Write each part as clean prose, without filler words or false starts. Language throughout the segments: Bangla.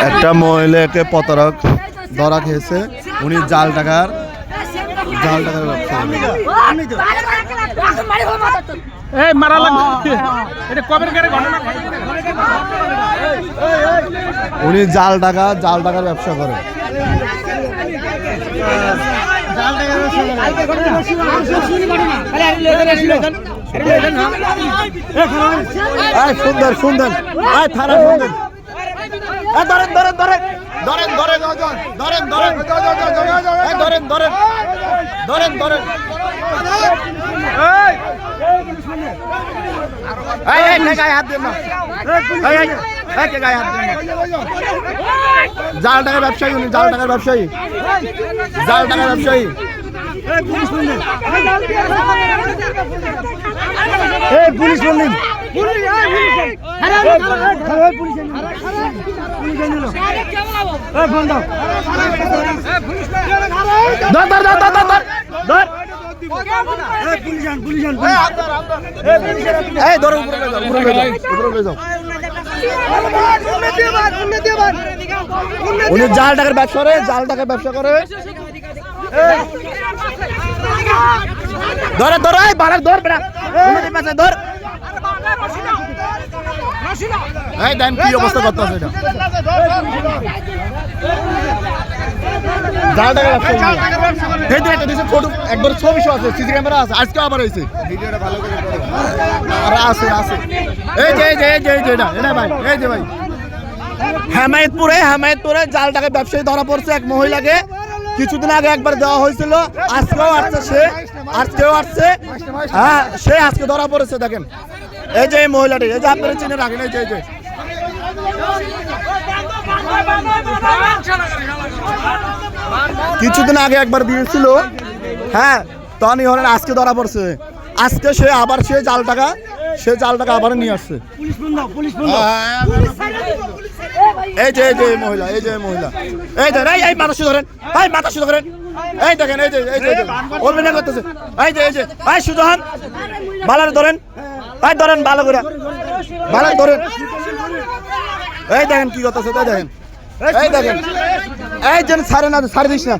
একটা মহিলাকে প্রতারক ধরা খেয়েছে, উনি জাল টাকার ব্যবসা উনি জাল টাকার ব্যবসা করে। সুন্দর সুন্দর থানা সুন্দর ধরেন ধরেন ধরেন ধরেন ধরেন ধরেন ধরেন ধরেন ধরেন ধরেন ধরেন জাল টাকার ব্যবসায়ী উনি, জাল টাকার ব্যবসায়ী, জাল টাকার ব্যবসায়ী। পুলিশ বললেন উনি জাল টাকার ব্যবসা করে, জাল টাকার ব্যবসা করে। ধরে ধরে বাড়ার ধর বেড়া ধর। কি অবস্থা করতে আছে এটা? একবার ছবি আছে, সিসি ক্যামেরা আছে, আজকে আবার হয়েছে আছে আছে। এই যে এটা ভাই, এই যে ভাই হেমায়েতপুরে জাল টাকার ব্যবসায়ী ধরা পড়ছে এক মহিলাকে। কিছুদিন আগে একবার দেওয়া হয়েছিল, আজকেও আসছে হ্যাঁ, সে আজকে ধরা পড়েছে। দেখেন এই যে এই মহিলাটি, এই যে আপনারা চিনে রাখেন, এই যে কিছুদিন আগে একবার দিয়েছিল হ্যাঁ, তখনই হলেন আজকে ধরা পড়ছে। আজকে সে জাল টাকা আবার নিয়ে আসছে। এই যে মহিলা, এই যে মহিলা, এই দেখেন এই মাথা ধরেন, মাথা ধরেন, এই দেখেন এই যে অভিনয় করতেছে। এই যে সুজন বালারে ধরেন, ধরেন ভালো করে, ভালো ধরেন। এই দেখেন কি করতেছে, দেখেন এই দেখেন এই যে ছাড়ে না, ছাড়ে দিস না,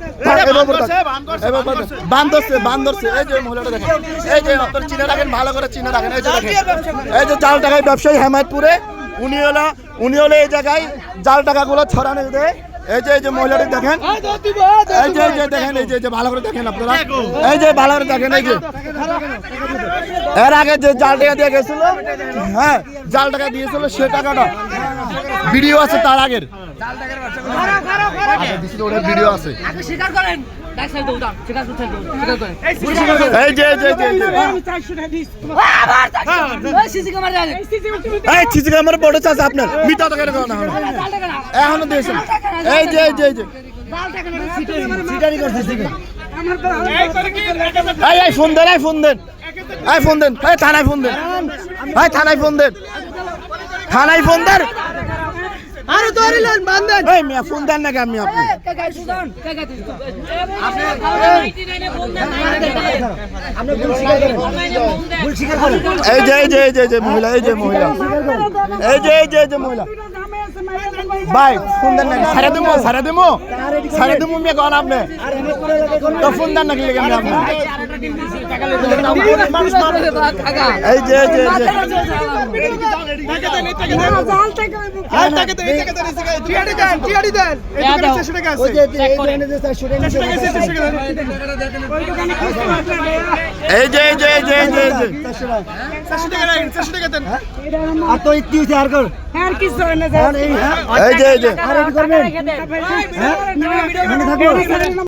বান ধরছে। এই যে মহিলাটা দেখেন, এই যে আপনার চিনে রাখেন, ভালো করে চিনে রাখেন। এই যে দেখেন, এই যে জাল টাকায় ব্যবসায়ী হেমায়েতপুরে, উনি হলো এই জায়গায় জাল টাকাগুলো ছড়ানো দেয়। এই যে মহিলাটি দেখেন, এই যে দেখেন, এই যে ভালো করে দেখেন আপনারা, এই যে ভালো করে দেখেন। এই যে এর আগে যে জাল টাকা দিয়ে গেছিল, হ্যাঁ জাল টাকা দিয়েছিল, সে টাকাটা ভিডিও আছে তার আগের, ভিডিও আছে। আপনার মিটা টাকা এখনো দিয়েছেন। এই যে ফোন দেন, ফোন দেন, থানায় ফোন দেন, থানায় ফোন দেন, থানায় ফোন দেন। আরে ধরিলেন বান্ধেন, এই মিয়া ফোন দেন নাকি? আমি আপনি এই যে মহিলা, এই যে মহিলা, ভাই ফোন দেন নাকি? সারা দেবো মিয়া কন আপনি তো ফোন দেন নাকি? আপনি এই যে এই যে